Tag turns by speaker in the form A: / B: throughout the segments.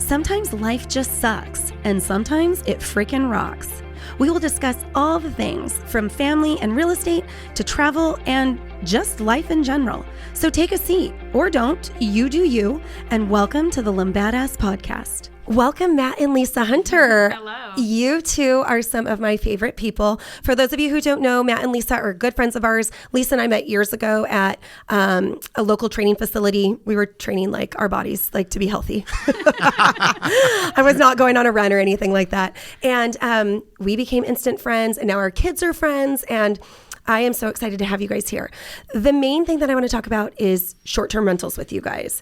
A: Sometimes life just sucks, and sometimes it freaking rocks. We will discuss all the things from family and real estate to travel and just life in general. So take a seat, or don't, you do you, and welcome to the Lambadass Podcast. Welcome, Matt and Lisa Hunter.
B: Hello.
A: You two are some of my favorite people. For those of you who don't know, Matt and Lisa are good friends of ours. Lisa and I met years ago at a local training facility. We were training like our bodies, like to be healthy. I was not going on a run or anything like that. And we became instant friends, and now our kids are friends. And I am so excited to have you guys here. The main thing that I want to talk about is short-term rentals with you guys.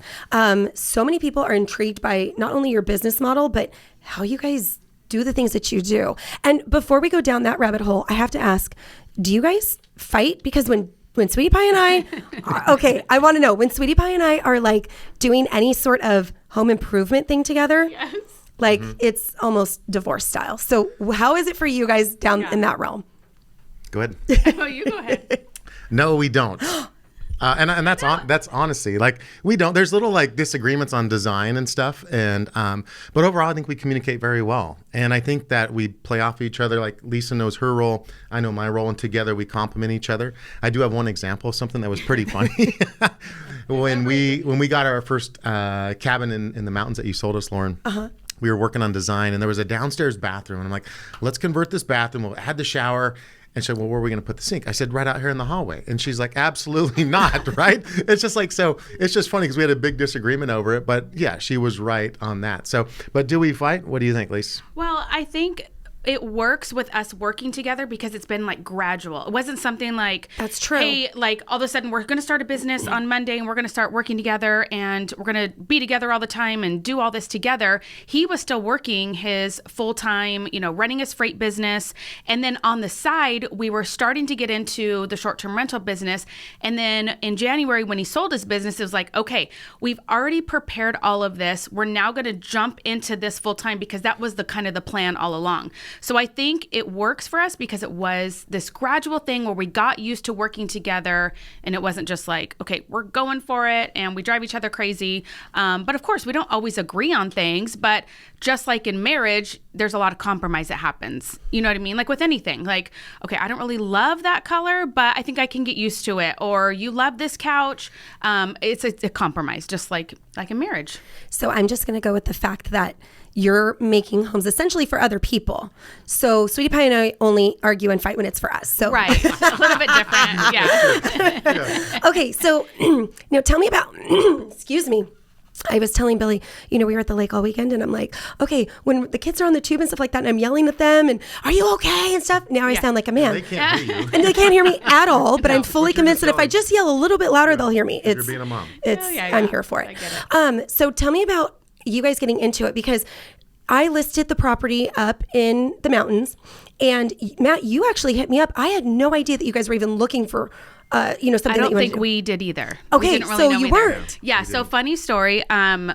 A: So many people are intrigued by not only your business model, but how you guys do the things that you do. And before we go down that rabbit hole, I have to ask, do you guys fight? Because when Sweetie Pie and I, I want to know, when Sweetie Pie and I are like doing any sort of home improvement thing together,
B: Yes.
A: like it's almost divorce style. So how is it for you guys down in that realm?
C: Go ahead.
B: Oh, you go ahead.
C: No, we don't. And that's honesty. Like we don't. There's little like disagreements on design and stuff. And but overall, I think we communicate very well. And I think that we play off each other. Like Lisa knows her role, I know my role, and together we complement each other. I do have one example of something that was pretty funny. When we got our first cabin in the mountains that you sold us, Lauren. We were working on design, and there was a downstairs bathroom, and I'm like, let's convert this bathroom. We'll add the shower. And she said, well, where are we going to put the sink? I said, right out here in the hallway. And she's like, absolutely not, right? It's just like, so it's just funny because we had a big disagreement over it. But yeah, she was right on that. So, but do we fight? What do you think, Lise?
B: Well, I think it works with us working together because it's been like gradual. It wasn't something like,
A: that's true.
B: Hey, like all of a sudden we're going to start a business on Monday and we're going to start working together and we're going to be together all the time and do all this together. He was still working his full-time, running his freight business. And then on the side, we were starting to get into the short-term rental business. And then in January, when he sold his business, it was like, okay, we've already prepared all of this. We're now going to jump into this full-time because that was the kind of the plan all along. So I think it works for us because it was this gradual thing where we got used to working together and it wasn't just like, okay, we're going for it and we drive each other crazy. But of course, we don't always agree on things, but just like in marriage, there's a lot of compromise that happens. You know what I mean? Like with anything, like, okay, I don't really love that color, but I think I can get used to it. Or you love this couch. It's a compromise, just like in marriage.
A: So I'm just going to go with the fact that you're making homes essentially for other people. So Sweetie Pie and I only argue and fight when it's for us. So
B: right, a little bit different. Yeah.
A: Okay, so tell me about. Excuse me. I was telling Billy, we were at the lake all weekend, and I'm like, okay, when the kids are on the tube and stuff like that, and I'm yelling at them, and are you okay and stuff. Now I sound like a man.
C: They can't hear you.
A: And they can't hear me at all. But I'm fully convinced that if I just yell a little bit louder, they'll hear me.
C: You're being a mom.
A: I'm here for it.
B: I get it.
A: So tell me about you guys getting into it, because I listed the property up in the mountains, and Matt, you actually hit me up. I had no idea that you guys were even looking for, something.
B: I don't think we did either.
A: Okay,
B: we didn't really
A: so
B: know
A: you
B: either.
A: weren't.
B: Yeah. So funny story.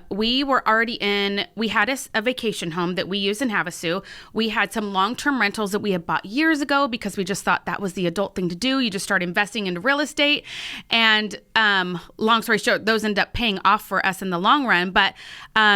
B: We were already we had a vacation home that we use in Havasu. We had some long-term rentals that we had bought years ago because we just thought that was the adult thing to do. You just start investing into real estate, and long story short, those end up paying off for us in the long run. But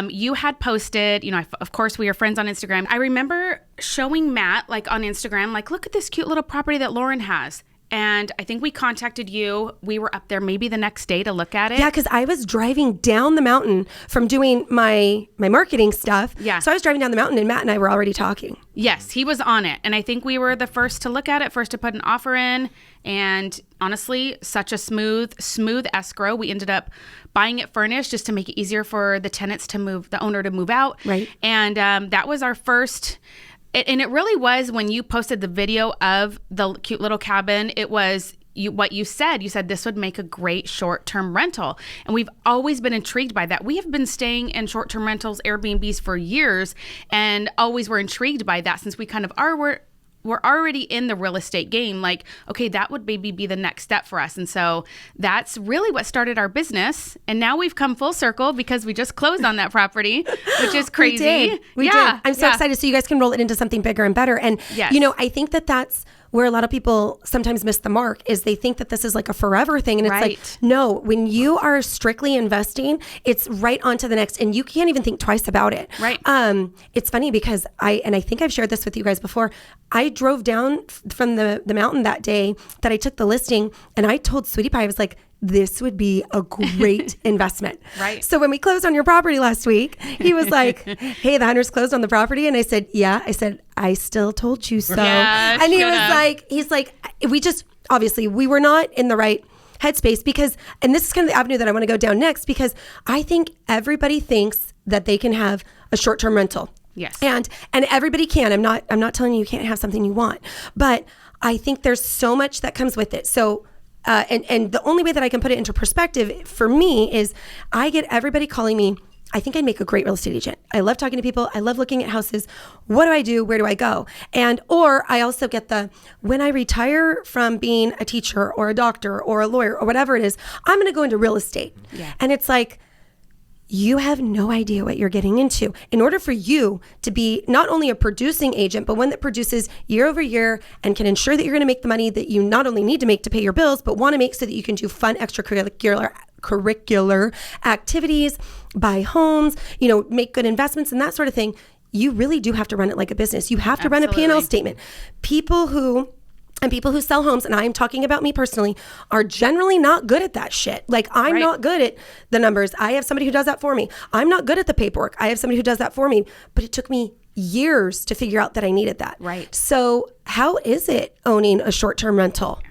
B: you had posted, of course, we are friends on Instagram. I remember showing Matt like on Instagram, like, look at this cute little property that Lauren has. And I think we contacted you. We were up there maybe the next day to look at it.
A: Yeah, because I was driving down the mountain from doing my marketing stuff.
B: Yeah.
A: So I was driving down the mountain, and Matt and I were already talking.
B: Yes, he was on it. And I think we were the first to look at it, first to put an offer in. And honestly, such a smooth escrow. We ended up buying it furnished just to make it easier for the tenants to move, the owner to move out.
A: Right.
B: And that was our first. And it really was when you posted the video of the cute little cabin, it was what you said. You said this would make a great short-term rental. And we've always been intrigued by that. We have been staying in short-term rentals, Airbnbs for years, and always were intrigued by that since we kind of we're already in the real estate game. Like, okay, that would maybe be the next step for us. And so that's really what started our business. And now we've come full circle because we just closed on that property, which is crazy.
A: We did. I'm so excited. So you guys can roll it into something bigger and better. And,
B: yes.
A: I think that that's where a lot of people sometimes miss the mark is they think that this is like a forever thing. And it's like,
B: Right.
A: no, when you are strictly investing, it's right on to the next and you can't even think twice about it.
B: Right.
A: It's funny because I think I've shared this with you guys before. I drove down from the mountain that day that I took the listing and I told Sweetie Pie, I was like, this would be a great investment.
B: Right.
A: So when we closed on your property last week, he was like, hey, the hunters closed on the property. And I said, yeah. I said, I still told you so.
B: Yeah,
A: and he
B: should've.
A: was like, he's like, we just, obviously we were not in the right headspace because, and this is kind of the avenue that I want to go down next, because I think everybody thinks that they can have a short-term rental.
B: Yes.
A: And everybody can. I'm not telling you can't have something you want, but I think there's so much that comes with it. So, and the only way that I can put it into perspective for me is I get everybody calling me. I think I'd make a great real estate agent. I love talking to people. I love looking at houses. What do I do? Where do I go? Or I also get when I retire from being a teacher or a doctor or a lawyer or whatever it is, I'm going to go into real estate.
B: Yeah.
A: And it's like, you have no idea what you're getting into. In order for you to be not only a producing agent, but one that produces year over year and can ensure that you're going to make the money that you not only need to make to pay your bills, but want to make so that you can do fun extracurricular activities, buy homes, make good investments and that sort of thing, you really do have to run it like a business. You have to run a P&L
B: Absolutely.
A: statement. People who sell homes, and I'm talking about me personally, are generally not good at that shit. Like, I'm
B: Right.
A: not good at the numbers. I have somebody who does that for me. I'm not good at the paperwork. I have somebody who does that for me. But it took me years to figure out that I needed that.
B: Right.
A: So how is it owning a short-term rental?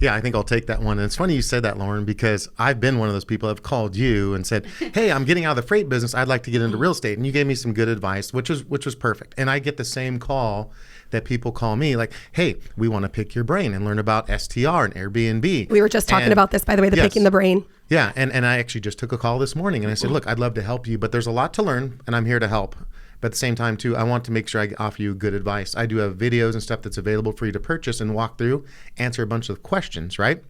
C: Yeah, I think I'll take that one. And it's funny you said that, Lauren, because I've been one of those people that have called you and said, hey, I'm getting out of the freight business. I'd like to get into real estate. And you gave me some good advice, which was perfect. And I get the same call that people call me like, hey, we want to pick your brain and learn about STR and Airbnb.
A: We were just talking about this, by the way,
C: Yes.
A: picking the brain.
C: Yeah, and I actually just took a call this morning and I said, look, I'd love to help you, but there's a lot to learn and I'm here to help. But at the same time, too, I want to make sure I offer you good advice. I do have videos and stuff that's available for you to purchase and walk through, answer a bunch of questions, right?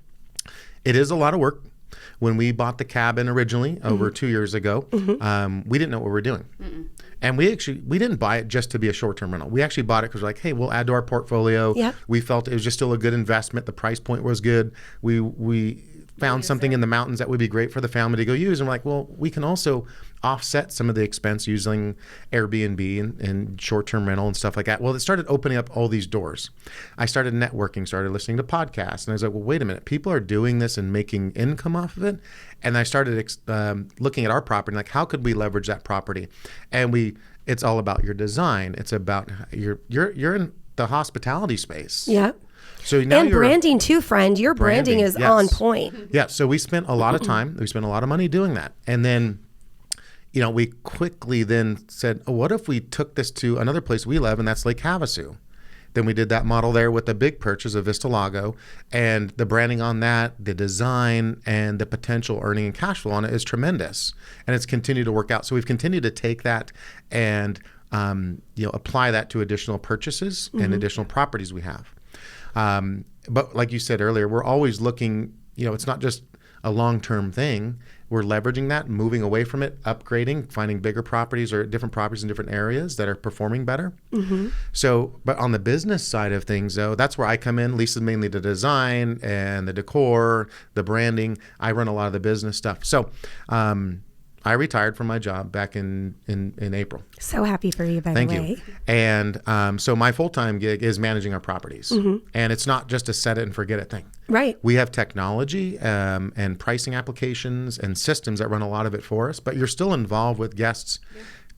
C: It is a lot of work. When we bought the cabin originally over 2 years ago, we didn't know what we were doing. And we didn't buy it just to be a short-term rental. We actually bought it because we're like, hey, we'll add to our portfolio.
A: Yep.
C: We felt it was just still a good investment. The price point was good. We found something in the mountains that would be great for the family to go use. And we're like, well, we can also offset some of the expense using Airbnb and short-term rental and stuff like that. Well, it started opening up all these doors. I started networking, started listening to podcasts. And I was like, well, wait a minute. People are doing this and making income off of it. And I started looking at our property, like how could we leverage that property? And it's all about your design. It's about you're in the hospitality space.
A: Yeah.
C: So now
A: And branding too, friend. Your branding is
C: yes.
A: on point.
C: Yeah. So we spent a lot of time. We spent a lot of money doing that. And then, we quickly then said, oh, what if we took this to another place we love, and that's Lake Havasu? Then we did that model there with the big purchase of Vista Lago, and the branding on that, the design, and the potential earning and cash flow on it is tremendous. And it's continued to work out. So we've continued to take that and apply that to additional purchases and additional properties we have. But like you said earlier, we're always looking, it's not just a long-term thing. We're leveraging that, moving away from it, upgrading, finding bigger properties or different properties in different areas that are performing better. So, but on the business side of things, though, that's where I come in. Lisa's mainly the design and the decor, the branding. I run a lot of the business stuff. So, I retired from my job back in April.
A: So happy for you, by
C: Thank
A: the way.
C: you. And so my full-time gig is managing our properties. And it's not just a set it and forget it thing.
A: Right.
C: We have technology and pricing applications and systems that run a lot of it for us, but you're still involved with guests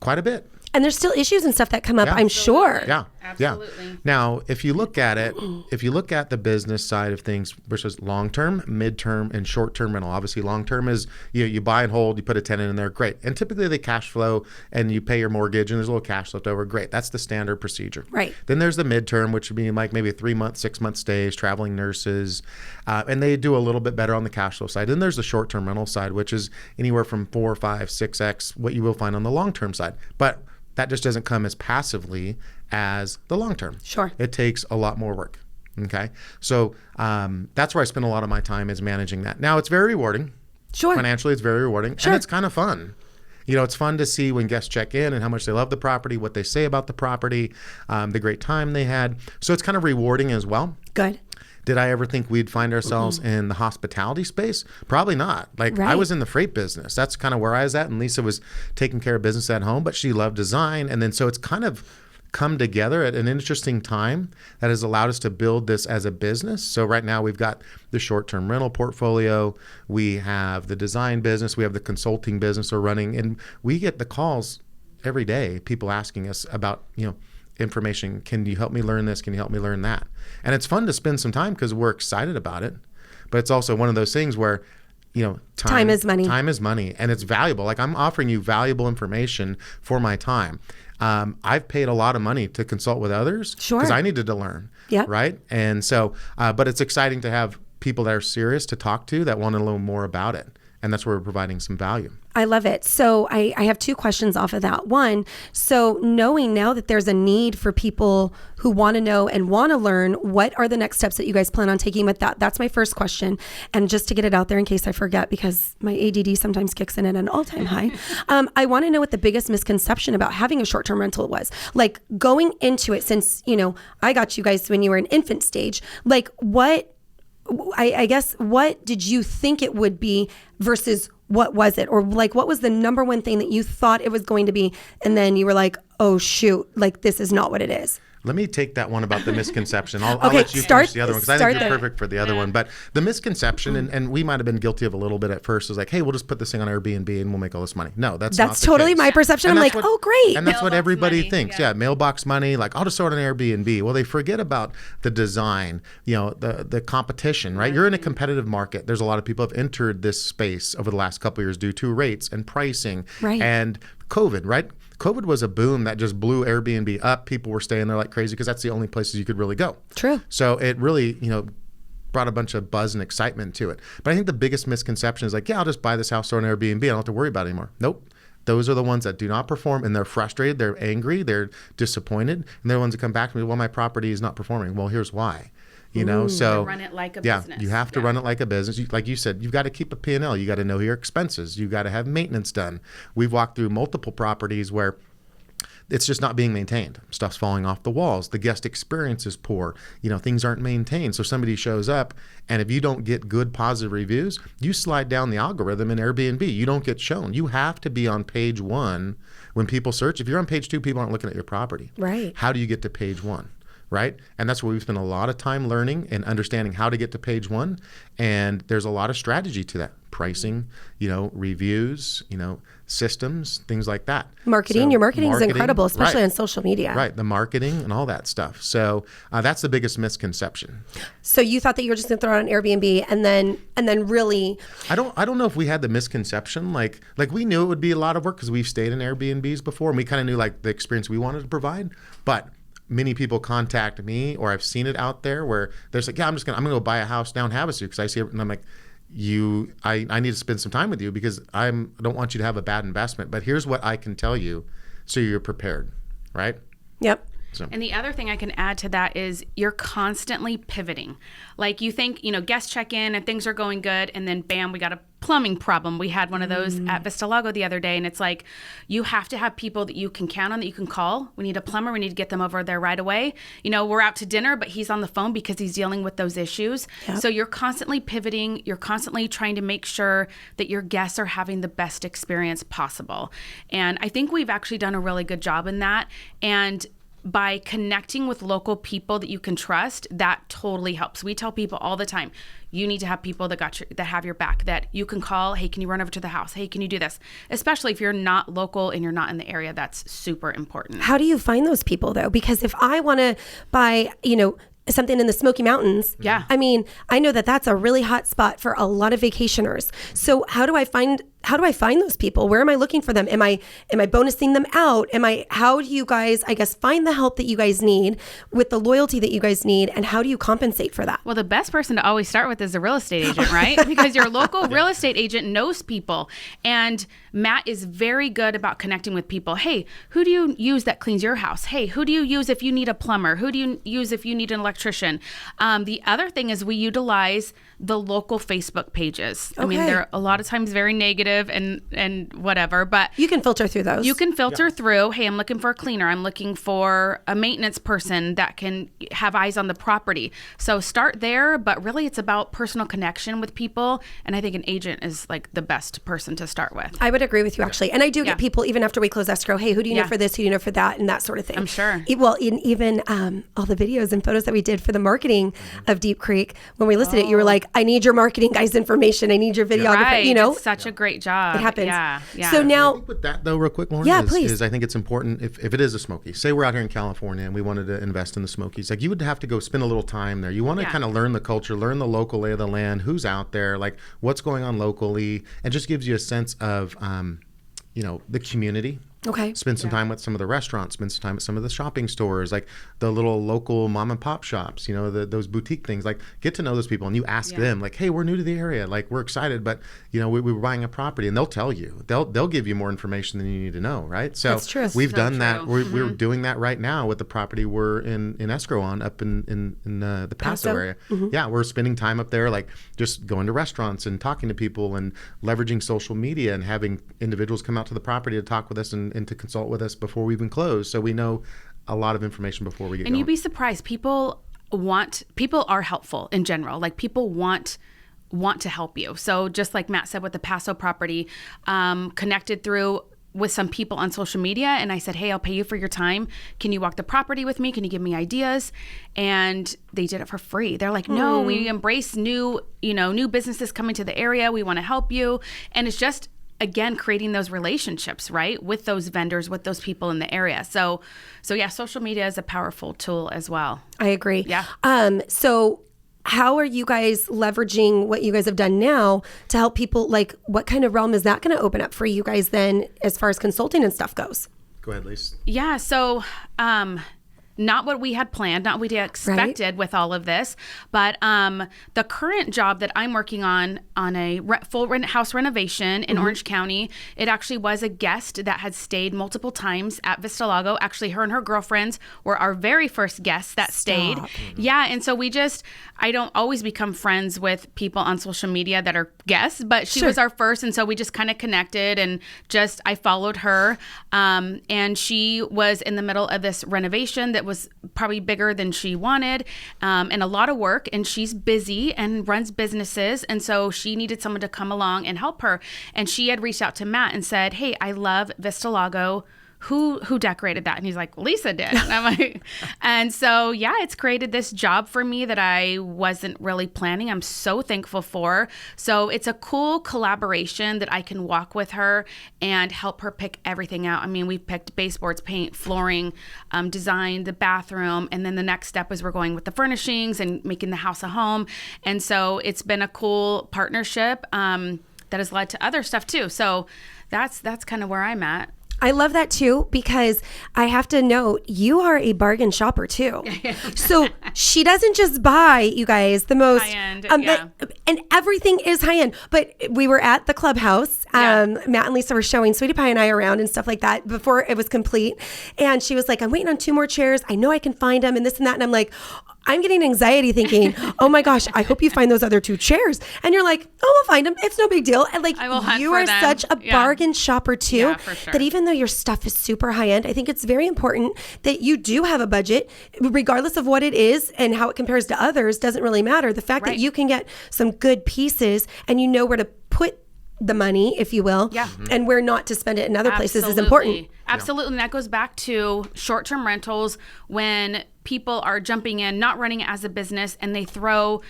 C: quite a bit.
A: And there's still issues and stuff that come up,
C: Yeah.
A: I'm sure.
C: Yeah.
B: Absolutely.
C: Yeah. Now, if you look at it, if you look at the business side of things versus long-term, mid-term, and short-term rental, obviously long-term is you buy and hold, you put a tenant in there, great. And typically they cash flow and you pay your mortgage and there's a little cash left over, great. That's the standard procedure.
A: Right.
C: Then there's the mid-term, which would be like maybe 3-month, 6-month stays, traveling nurses, and they do a little bit better on the cash flow side. Then there's the short-term rental side, which is anywhere from 4, 5, 6x what you will find on the long-term side. But that just doesn't come as passively as the long term.
A: Sure.
C: It takes a lot more work. Okay. So that's where I spend a lot of my time is managing that. Now it's very rewarding.
A: Sure.
C: Financially, it's very rewarding.
A: Sure.
C: And it's kind of fun. it's fun to see when guests check in and how much they love the property, what they say about the property, the great time they had. So it's kind of rewarding as well.
A: Good.
C: Did I ever think we'd find ourselves in the hospitality space? Probably not. Like I was in the freight business. That's kind of where I was at. And Lisa was taking care of business at home, but she loved design. And then so it's kind of come together at an interesting time that has allowed us to build this as a business. So right now we've got the short-term rental portfolio. We have the design business. We have the consulting business we're running. And we get the calls every day, people asking us about, information. Can you help me learn this? Can you help me learn that? And it's fun to spend some time because we're excited about it. But it's also one of those things where,
A: time is money.
C: Time is money, and it's valuable. Like I'm offering you valuable information for my time. I've paid a lot of money to consult with others because I needed to learn.
A: Yeah.
C: Right. And so, but it's exciting to have people that are serious to talk to that want to learn more about it. And that's where we're providing some value.
A: I love it. So I have two questions off of that. One, so knowing now that there's a need for people who want to know and want to learn, what are the next steps that you guys plan on taking with that? That's my first question. And just to get it out there in case I forget, because my ADD sometimes kicks in at an all-time high. I want to know what the biggest misconception about having a short-term rental was. Like going into it, since, I got you guys when you were in infant stage, like I guess, what did you think it would be versus what was it? Or like, what was the number one thing that you thought it was going to be? And then you were like, oh, shoot, like this is not what it is.
C: Let me take that one about the misconception. I'll
A: Okay,
C: let you
A: start-
C: finish the other one because I think you're perfect for the other one. But the misconception, and we might have been guilty of a little bit at first, is like, hey, we'll just put this thing on Airbnb and we'll make all this money. No, that's not the
A: totally
C: case.
A: my perception.
C: And
A: I'm
C: that's
A: like,
C: what-
A: oh, great.
C: And that's what
B: Mailbox
C: everybody
B: money,
C: thinks.
B: yeah.
C: Yeah, mailbox money, like I'll just throw it on Airbnb. Well, they forget about the design, the competition, right? You're in a competitive market. There's a lot of people have entered this space over the last couple of years due to rates and pricing and COVID, right? COVID was a boom that just blew Airbnb up. People were staying there like crazy because that's the only places you could really go.
A: True.
C: So it really, brought a bunch of buzz and excitement to it. But I think the biggest misconception is like, yeah, I'll just buy this house, throw it on Airbnb. I don't have to worry about it anymore. Nope. Those are the ones that do not perform, and they're frustrated, they're angry, they're disappointed, and they're the ones that come back to me, well, my property is not performing. Well, here's why. So
B: run it like a
C: yeah,
B: business.
C: you have to run it like a business. Like you said, you've got to keep a P&L. You got to know your expenses. You got to have maintenance done. We've walked through multiple properties where it's just not being maintained. Stuff's falling off the walls. The guest experience is poor. Things aren't maintained. So somebody shows up, and if you don't get good positive reviews, you slide down the algorithm in Airbnb. You don't get shown. You have to be on page 1 when people search. If you're on page 2, people aren't looking at your property.
A: Right.
C: How do you get to page 1? Right? And that's where we've spent a lot of time learning and understanding how to get to page 1. And there's a lot of strategy to that. Pricing, reviews, systems, things like that.
A: Marketing.
C: So,
A: Your marketing is incredible, especially
C: right.
A: on social media.
C: Right. The marketing and all that stuff. So that's the biggest misconception.
A: So you thought that you were just going to throw it on Airbnb and then really.
C: I don't know if we had the misconception. Like we knew it would be a lot of work because we've stayed in Airbnbs before and we kind of knew like the experience we wanted to provide. But many people contact me, or I've seen it out there where there's like, yeah, I'm gonna go buy a house down Havasu because I see it, and I'm like, I need to spend some time with you because I don't want you to have a bad investment. But here's what I can tell you, so you're prepared, right?
A: Yep.
C: So.
B: And the other thing I can add to that is you're constantly pivoting. Like you think, guests check in and things are going good, and then bam, we got a plumbing problem. We had one of those at Vista Lago the other day, and it's like you have to have people that you can count on, that you can call. We need a plumber. We need to get them over there right away. We're out to dinner, but he's on the phone because he's dealing with those issues.
A: Yep.
B: So you're constantly pivoting. You're constantly trying to make sure that your guests are having the best experience possible. And I think we've actually done a really good job in that. And by connecting with local people that you can trust, that totally helps. We tell people all the time, you need to have people that have your back, that you can call. Hey, can you run over to the house? Hey, can you do this? Especially if you're not local and you're not in the area, that's super important.
A: How do you find those people though? Because if I want to buy, something in the Smoky Mountains.
B: Yeah.
A: I mean, I know that that's a really hot spot for a lot of vacationers. So how do I find those people? Where am I looking for them? Am I bonusing them out? How do you guys, I guess, find the help that you guys need with the loyalty that you guys need? And how do you compensate for that?
B: Well, the best person to always start with is the real estate agent, right? Because your local real estate agent knows people. And Matt is very good about connecting with people. Hey, who do you use that cleans your house? Hey, who do you use if you need a plumber? Who do you use if you need an electrician? The other thing is we utilize the local Facebook pages. I mean, they're a lot of times very negative. creative and whatever, but
A: You can filter through those.
B: you can filter through, hey, I'm looking for a cleaner. I'm looking for a maintenance person that can have eyes on the property. So start there, but really it's about personal connection with people. And I think an agent is like the best person to start with.
A: I would agree with you, actually. And I do
B: Yeah.
A: get people, even after we close escrow, hey, who do you know
B: Yeah.
A: for this? Who do you know for that? And that sort of thing.
B: I'm sure.
A: Well, even all the videos and photos that we did for the marketing of Deep Creek, when we listed it, you were like, I need your marketing guy's information. I need your videographer,
B: Right.
A: you know?
B: It's such a great job.
A: It happens.
B: Yeah. Yeah.
A: So
C: I
A: now,
C: think with that though, real quick, Lauren,
A: Yeah, please.
C: is I think it's important if it is a Smoky. Say we're out here in California and we wanted to invest in the Smokies. Like you would have to go spend a little time there. You want to
B: Yeah.
C: kind of learn the culture, learn the local lay of the land, who's out there, like what's going on locally, and just gives you a sense of, the community.
A: okay.
C: Spend some time with some of the restaurants, spend some time at some of the shopping stores, like the little local mom and pop shops, those boutique things. Like get to know those people and you ask them like, hey, we're new to the area. Like we're excited, but we were buying a property, and they'll tell you, they'll give you more information than you need to know. Right. So
A: That's true.
C: we've
B: So
C: done that.
B: true.
C: We're doing that right now with the property we're in escrow on up in the Paso area. Yeah. We're spending time up there, like just going to restaurants and talking to people and leveraging social media and having individuals come out to the property to talk with us and to consult with us before we even close, so we know a lot of information before we get
B: And
C: going.
B: you'd be surprised. People are helpful in general. Like people want to help you. So just like Matt said with the Paso property, connected through with some people on social media, and I said, hey, I'll pay you for your time. Can you walk the property with me? Can you give me ideas? And they did it for free. They're like, no, we embrace new businesses coming to the area. We want to help you. And it's just, again, creating those relationships, right, with those vendors, with those people in the area. So yeah, social media is a powerful tool as well.
A: I agree.
B: Yeah.
A: So how are you guys leveraging what you guys have done now to help people? Like, what kind of realm is that going to open up for you guys then, as far as consulting and stuff goes?
C: Go ahead, Lisa.
B: Yeah. So, not what we had planned, not what we expected with all of this, but the current job that I'm working on a full house renovation in Orange County, it actually was a guest that had stayed multiple times at Vista Lago. Actually, her and her girlfriends were our very first guests that stayed. Yeah, and so I don't always become friends with people on social media that are guests, but she was our first, and so we just kind of connected, and I followed her, and she was in the middle of this renovation that was probably bigger than she wanted, and a lot of work, and she's busy and runs businesses, and so she needed someone to come along and help her. And she had reached out to Matt and said, hey, I love Vista Lago. Who decorated that? And he's like, Lisa did. And I'm like, and so, yeah, it's created this job for me that I wasn't really planning. I'm so thankful for. So it's a cool collaboration that I can walk with her and help her pick everything out. I mean, we picked baseboards, paint, flooring, design, the bathroom. And then the next step is we're going with the furnishings and making the house a home. And so it's been a cool partnership that has led to other stuff too. So that's kind of where I'm at.
A: I love that too, because I have to note, you are a bargain shopper too. So she doesn't just buy, you guys, the most
B: High-end,
A: and everything is high end. But we were at the clubhouse. Matt and Lisa were showing Sweetie Pie and I around and stuff like that before it was complete. And she was like, I'm waiting on 2 more chairs. I know I can find them and this and that. And I'm like, I'm getting anxiety thinking, oh my gosh, I hope you find those other 2 chairs. And you're like, oh, we'll find them. It's no big deal. And like,
B: I will hunt
A: you
B: for
A: are
B: them.
A: such a
B: Yeah.
A: bargain shopper too,
B: Yeah, for sure.
A: that even though your stuff is super high end, I think it's very important that you do have a budget, regardless of what it is and how it compares to others doesn't really matter. The fact that
B: Right.
A: you can get some good pieces and you know where to put the money, if you will, and where not to spend it in other places is important.
B: Absolutely. And that goes back to short-term rentals when people are jumping in, not running it as a business, and they throw,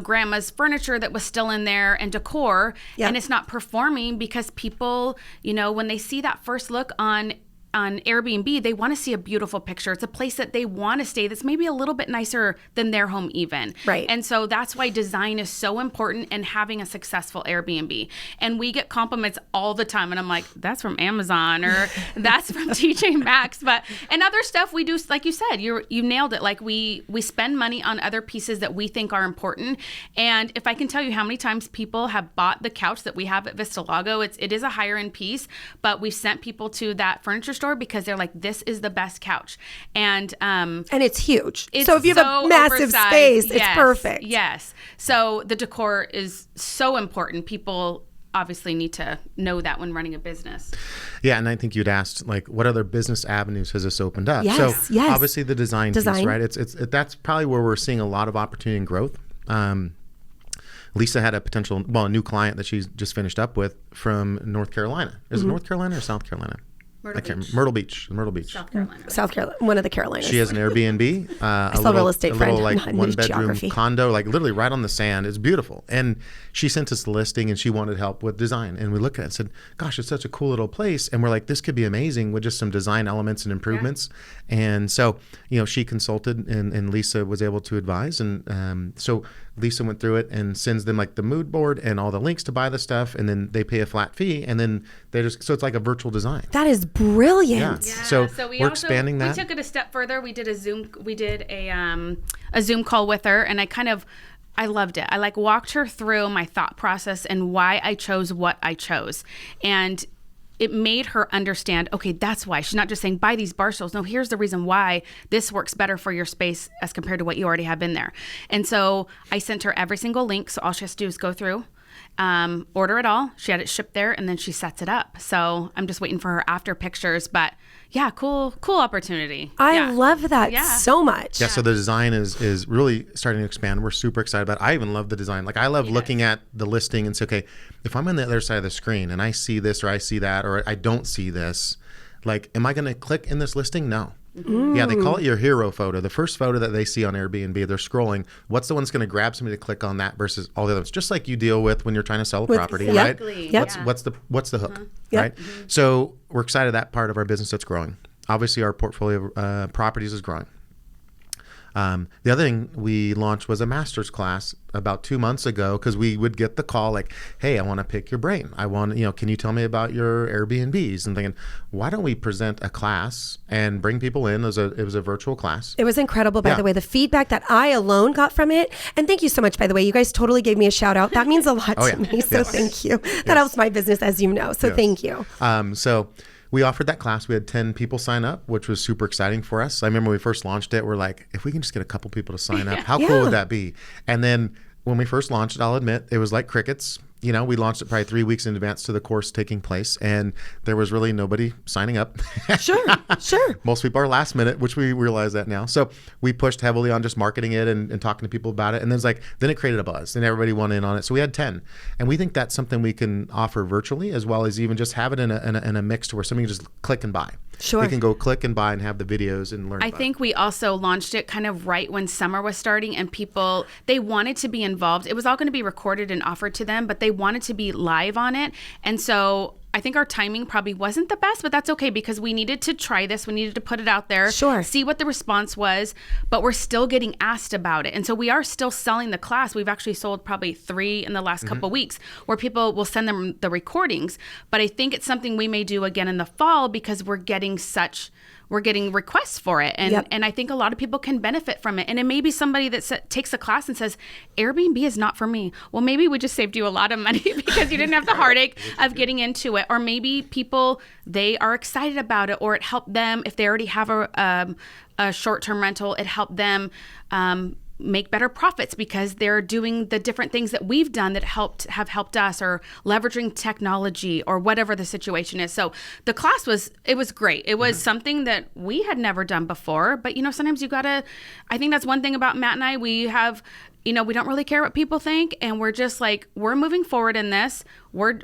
B: grandma's furniture that was still in there and decor, and it's not performing because people, when they see that first look on Airbnb, they want to see a beautiful picture. It's a place that they want to stay that's maybe a little bit nicer than their home even.
A: Right.
B: And so that's why design is so important and having a successful Airbnb. And we get compliments all the time. And I'm like, that's from Amazon or that's from TJ Maxx. And other stuff we do, like you said, you nailed it. Like we spend money on other pieces that we think are important. And if I can tell you how many times people have bought the couch that we have at Vista Lago, it is a higher end piece, but we've sent people to that furniture store because they're like, this is the best couch. And
A: it's huge.
B: it's
A: So if you have
B: so
A: a massive
B: oversized.
A: space, it's
B: Yes,
A: perfect.
B: Yes. So the decor is so important. People obviously need to know that when running a business.
C: Yeah, and I think you'd asked, like, what other business avenues has this opened up?
A: Yes,
C: So
A: yes.
C: obviously the design piece, right? That's probably where we're seeing a lot of opportunity and growth. Lisa had a new client that she's just finished up with from North Carolina. Is it North Carolina or South Carolina? Myrtle Beach.
A: South Carolina, one of the Carolinas.
C: She has an Airbnb, a
A: still real estate friend.
C: little like
A: I'm not
C: one
A: into
C: bedroom
A: geography.
C: condo, like literally right on the sand. It's beautiful. And she sent us the listing and she wanted help with design. And we looked at it and said, gosh, it's such a cool little place. And we're like, this could be amazing with just some design elements and improvements. Yeah. And so, she consulted and Lisa was able to advise. And so Lisa went through it and sends them like the mood board and all the links to buy the stuff. And then they pay a flat fee. And then so it's like a virtual design.
A: That is brilliant.
C: Yeah. So we're expanding that.
B: We took it a step further. We did a Zoom call with her, and I loved it. I walked her through my thought process and why I chose what I chose. And it made her understand, okay, that's why. She's not just saying, buy these bar stools. No, here's the reason why this works better for your space as compared to what you already have in there. And so I sent her every single link. So all she has to do is go through, order it all. She had it shipped there, and then she sets it up. So I'm just waiting for her after pictures. But yeah, cool opportunity.
A: I love that so much.
C: Yeah, so the design is really starting to expand. We're super excited about it. I even love the design. Like, I love looking at the listing and say, okay, if I'm on the other side of the screen and I see this or I see that or I don't see this, like, am I going to click in this listing? No. Yeah, they call it your hero photo. The first photo that they see on Airbnb, they're scrolling. What's the one that's going to grab somebody to click on that versus all the others? Just like you deal with when you're trying to sell a property, right?
A: Yep.
C: What's the hook,
A: Yep.
C: right? So we're excited that part of our business that's growing. Obviously, our portfolio of properties is growing. The other thing we launched was a master's class about 2 months ago, because we would get the call like, hey, I want to pick your brain. I want, can you tell me about your Airbnbs? And thinking, why don't we present a class and bring people in? It was a virtual class.
A: It was incredible, by the way, the feedback that I alone got from it. And thank you so much, by the way. You guys totally gave me a shout out. That means a lot to me. So thank you. That helps my business, as you know. So thank you.
C: So we offered that class. We had 10 people sign up, which was super exciting for us. I remember when we first launched it, we're like, if we can just get a couple people to sign up, how cool would that be? And then when we first launched it, I'll admit, it was like crickets. We launched it probably 3 weeks in advance to the course taking place, and there was really nobody signing up.
A: Sure.
C: Most people are last minute, which we realize that now. So we pushed heavily on just marketing it and talking to people about it. And then it created a buzz and everybody wanted in on it. So we had 10. And we think that's something we can offer virtually, as well as even just have it in a mix to where somebody can just click and buy.
A: Sure.
C: They can go click and buy and have the videos and learn.
B: I think we also launched it kind of right when summer was starting, and people, they wanted to be involved. It was all going to be recorded and offered to them, but they wanted to be live on it. And so I think our timing probably wasn't the best, but that's okay, because we needed to try this. We needed to put it out there, see what the response was, but we're still getting asked about it. And so we are still selling the class. We've actually sold probably 3 in the last couple weeks, where people will send them the recordings. But I think it's something we may do again in the fall, because we're getting requests for it. And I think a lot of people can benefit from it. And it may be somebody that takes a class and says, Airbnb is not for me. Well, maybe we just saved you a lot of money because you didn't have the heartache of getting into it. Or maybe people, they are excited about it, or it helped them. If they already have a short-term rental, it helped them make better profits because they're doing the different things that we've done that have helped us, or leveraging technology, or whatever the situation is. So the class was great. It was something that we had never done before, but sometimes I think that's one thing about Matt and I. We have, we don't really care what people think, and we're just like, we're moving forward in this. We're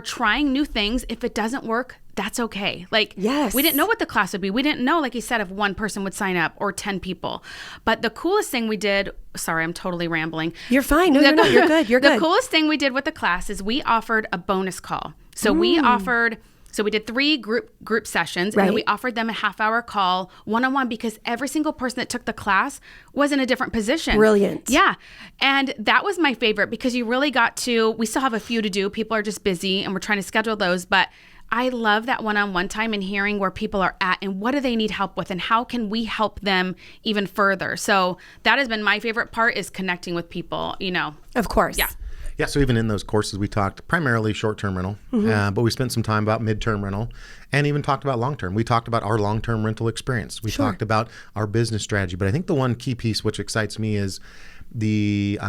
B: trying new things. If it doesn't work, that's okay. We didn't know what the class would be. We didn't know, like you said, if one person would sign up or 10 people. But the coolest thing we did, sorry, I'm totally rambling.
A: You're fine. No, you're not. You're good. You're good.
B: The coolest thing we did with the class is we offered a bonus call. So we did 3 group sessions, and then we offered them a half-hour call one-on-one, because every single person that took the class was in a different position.
A: Brilliant.
B: Yeah. And that was my favorite, because you really we still have a few to do. People are just busy, and we're trying to schedule those. But I love that one-on-one time and hearing where people are at and what do they need help with, and how can we help them even further. So that has been my favorite part, is connecting with people,
A: Of course.
B: Yeah.
C: Yeah, so even in those courses, we talked primarily short-term rental, but we spent some time about mid-term rental, and even talked about long-term. We talked about our long-term rental experience. We talked about our business strategy. But I think the one key piece which excites me is the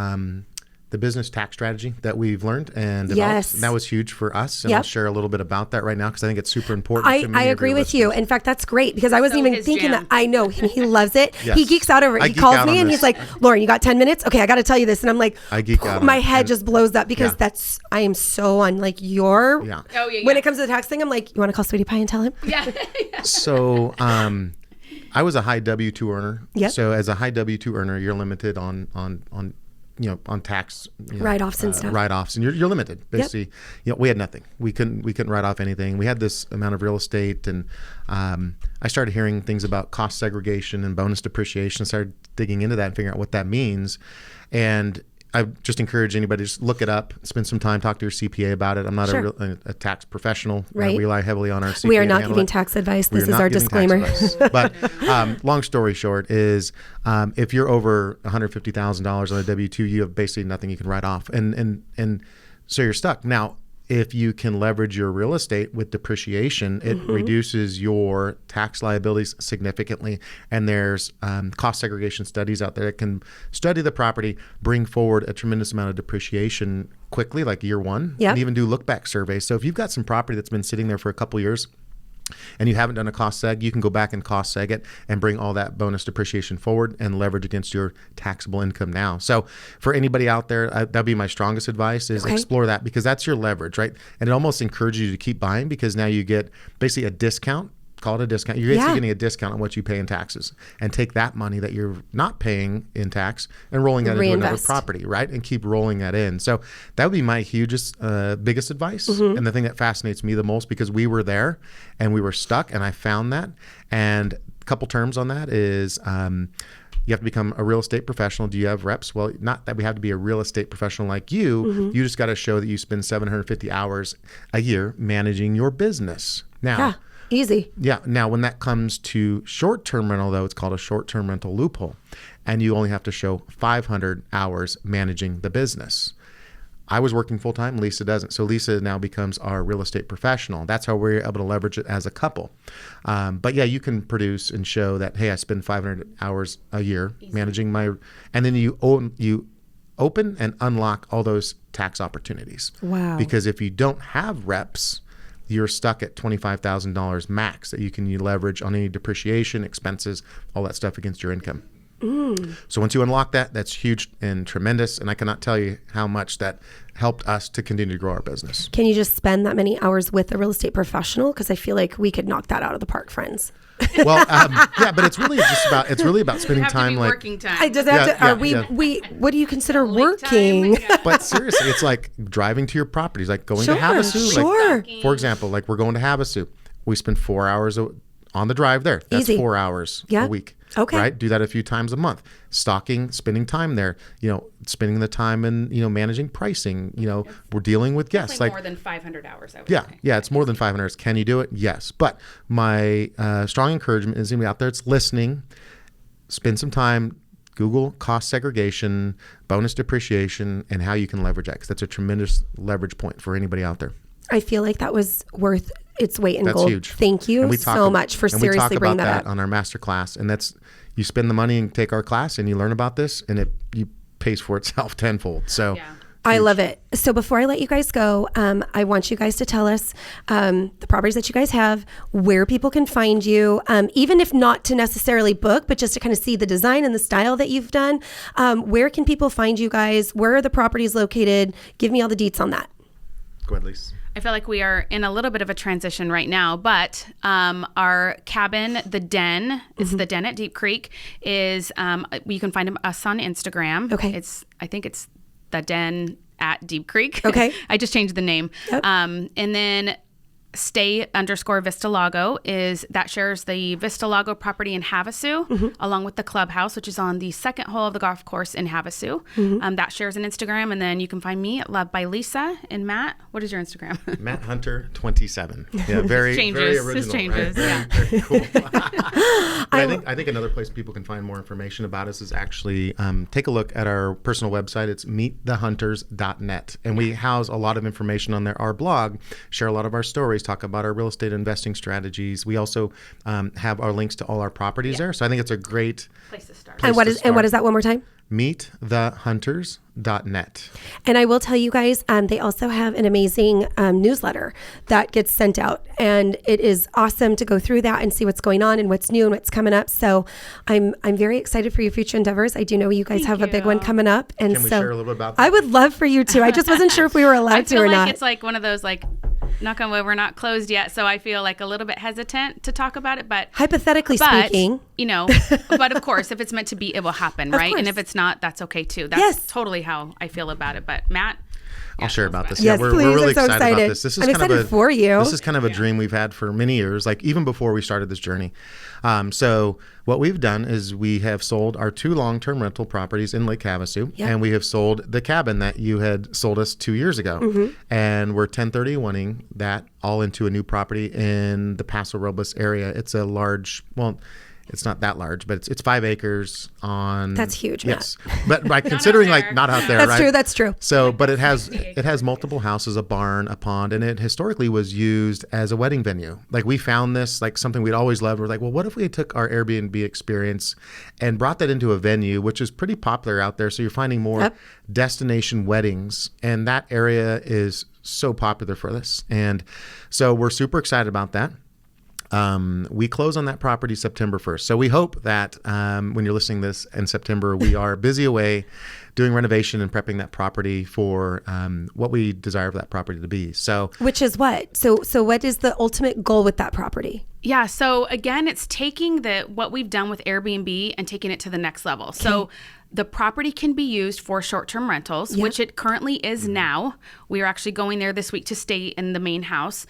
C: the business tax strategy that we've learned and developed.
A: Yes.
C: And that was huge for us. And I'll share a little bit about that right now because I think it's super important. to many
A: I
C: of
A: agree
C: your
A: with you.
C: listeners.
A: In fact, that's great because I wasn't
B: So
A: even
B: his
A: thinking
B: jam.
A: that. I know he loves it.
C: Yes.
A: He geeks out over it.
C: I
A: He
C: geek
A: calls
C: out
A: me
C: on
A: and
C: this.
A: he's like, Lauren, you got 10 minutes? Okay, I got to tell you this. And I'm like,
C: I geek out on
A: my
C: it.
A: head
C: And-
A: just blows up because
C: Yeah.
A: I am so on like your,
C: Yeah.
B: Oh, yeah.
A: when it comes to the tax thing, I'm like, you want to call Sweetie Pie and tell him?
B: Yeah.
C: So I was a high W-2 earner.
A: Yep.
C: So as a high W-2 earner, you're limited on on tax
A: Write-offs and stuff.
C: Write-offs, and you're limited. Basically, we had nothing. We couldn't write off anything. We had this amount of real estate, and I started hearing things about cost segregation and bonus depreciation. Started digging into that and figuring out what that means, and I just encourage anybody to just look it up, spend some time, talk to your CPA about it. I'm not
A: Sure.
C: a tax professional.
A: Right.
C: I rely heavily on our CPA.
A: We are
C: to
A: not
C: handle
A: giving
C: it.
A: tax advice.
C: We are
A: This is
C: not
A: our
C: giving tax
A: disclaimer.
C: advice. But long story short is if you're over $150,000 on a W-2, you have basically nothing you can write off. And so you're stuck. Now, if you can leverage your real estate with depreciation, it reduces your tax liabilities significantly. And there's cost segregation studies out there that can study the property, bring forward a tremendous amount of depreciation quickly, like year one,
A: Yep.
C: and even do look back surveys. So if you've got some property that's been sitting there for a couple years, and you haven't done a cost seg, you can go back and cost seg it and bring all that bonus depreciation forward and leverage against your taxable income now. So for anybody out there, that'd be my strongest advice is explore that because that's your leverage, right? And it almost encourages you to keep buying because now you get basically a discount. Call it a discount. You're basically getting a discount on what you pay in taxes and take that money that you're not paying in tax and rolling that into another
A: Reinvest.
C: property, right? And keep rolling that in. So that would be my biggest advice. And the thing that fascinates me the most because we were there and we were stuck and I found that. And a couple terms on that is you have to become a real estate professional. Do you have reps? Well, not that we have to be a real estate professional like you. You just got to show that you spend 750 hours a year managing your business. Now,
A: Yeah, easy.
C: yeah. Now, when that comes to short-term rental, though, it's called a short-term rental loophole. And you only have to show 500 hours managing the business. I was working full-time. Lisa doesn't. So Lisa now becomes our real estate professional. That's how we're able to leverage it as a couple. But yeah, you can produce and show that, hey, I spend 500 hours a year managing my, and then you open and unlock all those tax opportunities.
A: Wow.
C: Because if you don't have reps, you're stuck at $25,000 max that you can leverage on any depreciation, expenses, all that stuff against your income. So once you unlock that, that's huge and tremendous. And I cannot tell you how much that helped us to continue to grow our business.
A: Can you just spend that many hours with a real estate professional? Because I feel like we could knock that out of the park, friends.
C: Well, yeah, but it's really about spending
B: Have
C: time
B: to be
C: like.
B: working time.
A: I just have
C: Yeah,
A: to. Are
C: yeah,
A: we? What do you consider
B: Link time.
A: working?
B: Yeah.
C: But seriously, it's like driving to your properties, like going
A: Sure,
C: to Havasu.
A: sure.
C: Like, for example, like we're going to Havasu. We spend 4 hours on the drive there. That's
A: Easy.
C: 4 hours
A: Yeah.
C: a week.
A: Okay.
C: Right? Do that a few times a month. Stocking, spending time there, spending the time in, managing pricing, we're dealing with guests.
B: Definitely
C: Like,
B: more than 500 hours, I would
C: yeah,
B: say.
C: yeah, it's more than 500 hours. Can you do it? Yes. But my strong encouragement is anybody out there that's listening, spend some time, Google cost segregation, bonus depreciation, and how you can leverage that because that's a tremendous leverage point for anybody out there.
A: I feel like that was worth its weight in
C: That's
A: gold.
C: huge.
A: Thank you
C: And we
A: so much for
C: and we
A: seriously
C: talk
A: bringing
C: about
A: that up.
C: on our master class, and that's you spend the money and take our class, and you learn about this, and it pays for itself tenfold. So.
B: Yeah.
A: I love it. So before I let you guys go, I want you guys to tell us the properties that you guys have, where people can find you, even if not to necessarily book, but just to kind of see the design and the style that you've done. Where can people find you guys? Where are the properties located? Give me all the deets on that.
C: Go ahead, Lisa.
B: I feel like we are in a little bit of a transition right now, but our cabin, the Den, it's the Den at Deep Creek, is you can find us on Instagram.
A: Okay.
B: I think it's the Den at Deep Creek.
A: Okay.
B: I just changed the name.
A: Yep.
B: And then stay_Vista Lago that shares the Vista Lago property in Havasu, along with the clubhouse, which is on the second hole of the golf course in Havasu. That shares an Instagram, and then you can find me at Love by Lisa. And Matt, what is your Instagram?
C: Matt Hunter 27. Yeah, very very original.
B: This changes,
C: Right?
B: yeah.
C: Very cool. But I think another place people can find more information about us is actually take a look at our personal website. It's meetthehunters.net, and we house a lot of information on there. Our blog, share a lot of our stories, talk about our real estate investing strategies. We also have our links to all our properties there. So I think it's a great
B: Place to start.
A: And what is that one more time?
C: meetthehunters.net.
A: And I will tell you guys, they also have an amazing newsletter that gets sent out, and it is awesome to go through that and see what's going on and what's new and what's coming up. So I'm very excited for your future endeavors. I do know you guys have a big one coming up, and
C: Can we
A: so
C: share a little bit about that?
A: I would love for you to. I just wasn't sure if we were allowed
B: I
A: to
B: feel
A: or
B: like
A: not.
B: it's like one of those like, knock on wood, we're not closed yet, so I feel like a little bit hesitant to talk about it. But
A: Hypothetically speaking,
B: you know, but of course, if it's meant to be, it will happen, right? And if it's not, that's okay too. That's totally how I feel about it. But Matt,
C: I'll share about this.
A: Yes,
C: we're
A: please.
C: really
A: I'm so
C: excited about
A: excited.
C: this. This is
A: I'm
C: kind
A: excited
C: of
A: for you.
C: This is kind of a dream we've had for many years, like even before we started this journey. So what we've done is we have sold our 2 long-term rental properties in Lake Havasu, and we have sold the cabin that you had sold us 2 years ago. And we're 1031ing that all into a new property in the Paso Robles area. It's a large, well, it's not that large, but it's 5 acres on.
A: That's huge,
C: Yes, but by considering like not out there,
A: That's
C: right?
A: true. That's true.
C: So, but it has multiple houses, a barn, a pond, and it historically was used as a wedding venue. Like we found this like something we'd always loved. We're like, well, what if we took our Airbnb experience and brought that into a venue, which is pretty popular out there. So you're finding more destination weddings, and that area is so popular for this. And so we're super excited about that. We close on that property September 1st. So we hope that when you're listening to this in September, we are busy away doing renovation and prepping that property for what we desire for that property to be. So,
A: Which is what? So what is the ultimate goal with that property?
B: Yeah. So again, it's taking what we've done with Airbnb and taking it to the next level. So the property can be used for short-term rentals, which it currently is now. We are actually going there this week to stay in the main house.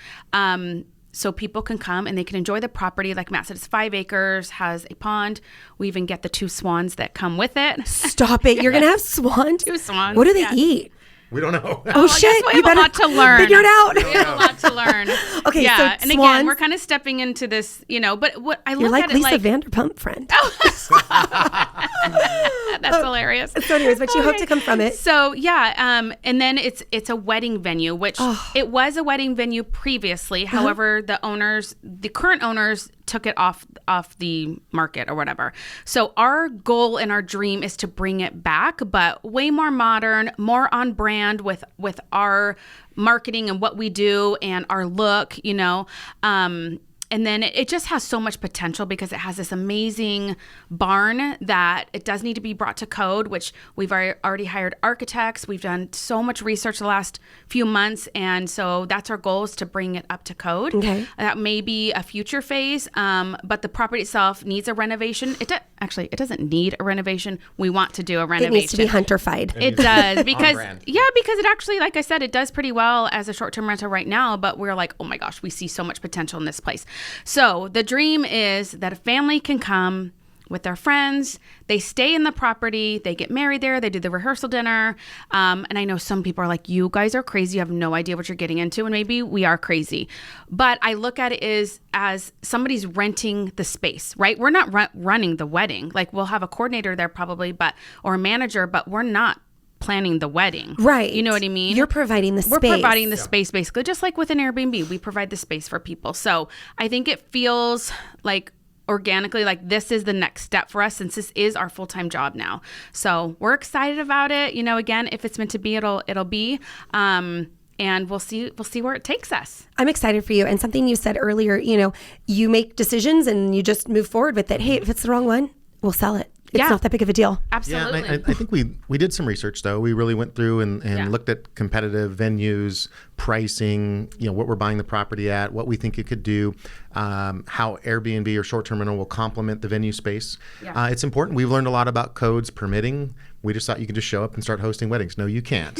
B: So people can come and they can enjoy the property. Like Matt said, it's 5 acres, has a pond. We even get the 2 swans that come with it.
A: Stop it. You're going to have swans?
B: 2 swans.
A: What do they eat?
C: we don't know.
A: Oh, shit.
B: We have a lot to learn.
A: Figure it out.
B: We have a lot to learn.
A: Okay,
B: yeah.
A: so
B: And again,
A: swans-
B: we're kind of stepping into this, but what I
A: You're
B: look
A: like
B: at it
A: Lisa
B: like,
A: Vanderpump friend.
B: that's hilarious.
A: So anyways, but you hope to come from it.
B: So and then it's a wedding venue, which it was a wedding venue previously. However, the current owners took it off the market or whatever. So our goal and our dream is to bring it back, but way more modern, more on brand with our marketing and what we do and our look, and then it just has so much potential because it has this amazing barn that it does need to be brought to code, which we've already hired architects. We've done so much research the last few months. And so that's our goal, is to bring it up to code.
A: Okay.
B: That may be a future phase, but the property itself needs a renovation. It doesn't need a renovation. We want to do a renovation.
A: It needs to be hunter-fied.
B: It does because
C: brand.
B: because it actually, like I said, it does pretty well as a short-term rental right now, but we're like, oh my gosh, we see so much potential in this place. So the dream is that a family can come with their friends, they stay in the property, they get married there, they do the rehearsal dinner. And I know some people are like, you guys are crazy, you have no idea what you're getting into, and maybe we are crazy. But I look at it as somebody's renting the space, right? We're not running the wedding. Like we'll have a coordinator there probably, or a manager, but we're not planning the wedding.
A: Right.
B: You know what I mean?
A: You're providing the space.
B: We're providing the space, basically, just like with an Airbnb. We provide the space for people. So I think it feels like organically like this is the next step for us, since this is our full-time job now. So we're excited about it. Again, if it's meant to be, it'll be. And we'll see where it takes us.
A: I'm excited for you. And something you said earlier, you make decisions and you just move forward with it. Hey, if it's the wrong one, we'll sell it. It's not that big of a deal.
B: Absolutely.
C: Yeah, and I think we did some research, though. We really went through and looked at competitive venues, pricing, what we're buying the property at, what we think it could do, how Airbnb or short-term rental will complement the venue space.
B: Yeah.
C: It's important. We've learned a lot about codes, permitting. We just thought you could just show up and start hosting weddings. No, you can't.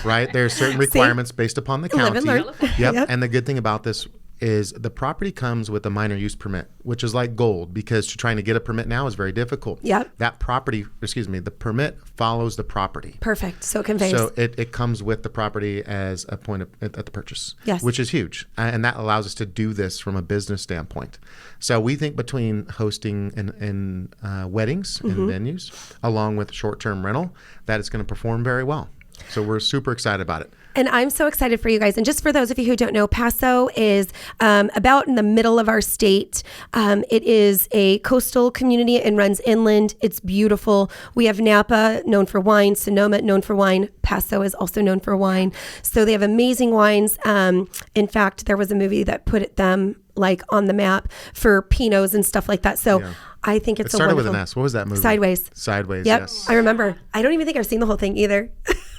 C: Right? There's certain requirements based upon the county.
A: Live and learn.
C: Yep. And the good thing about this is the property comes with a minor use permit, which is like gold, because trying to get a permit now is very difficult.
A: Yep.
C: The permit follows the property.
A: Perfect. So it conveys.
C: So it comes with the property as a point at the purchase,
A: Yes.
C: which is huge. And that allows us to do this from a business standpoint. So we think between hosting and weddings and venues, along with short-term rental, that it's going to perform very well. So we're super excited about it.
A: And I'm so excited for you guys. And just for those of you who don't know, Paso is about in the middle of our state. It is a coastal community and runs inland. It's beautiful. We have Napa, known for wine, Sonoma, known for wine. Paso is also known for wine. So they have amazing wines. In fact, there was a movie that put them like on the map for Pinots and stuff like that. So I think it's
C: It started
A: a
C: with
A: wonderful.
C: an S. What was that movie?
A: Sideways.
C: Sideways,
A: Yep,
C: yes.
A: I remember. I don't even think I've seen the whole thing either.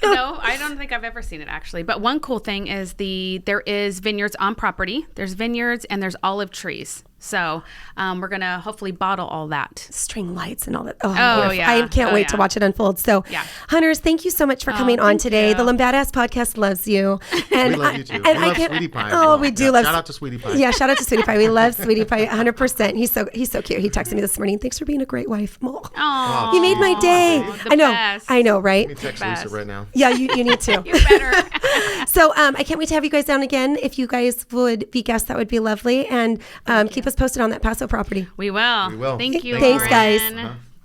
B: No, I don't think I've ever seen it actually. But one cool thing is there is vineyards on property. There's vineyards and there's olive trees. So we're going to hopefully bottle all that.
A: String lights and all that. Oh,
B: yeah.
A: I can't wait to watch it unfold. So,
B: Yeah.
A: Hunters, thank you so much for coming on
B: thank
A: today.
B: you.
A: The Lombadass podcast loves you. And
C: We love you too.
A: And
C: We
A: I
C: love
A: can't,
C: Sweetie Pie as
A: Oh,
C: well.
A: we do
C: Yeah,
A: love.
C: shout out to Sweetie Pie.
A: Yeah, shout out to Sweetie Pie. We love Sweetie Pie 100%. He's so cute. He texted me this morning. Thanks for being a great wife. Oh,
B: Aw,
A: you made my day.
B: the
A: I know.
B: best.
A: I know, right?
C: Let me text
B: Best.
C: Lisa right now.
A: Yeah, you need to.
B: You better.
A: So I can't wait to have you guys down again. If you guys would be guests, that would be lovely. And keep us posted on that Paso property.
B: We will.
C: We will.
B: Thank you.
A: Thanks, guys.
B: Lauren.
C: Uh-huh.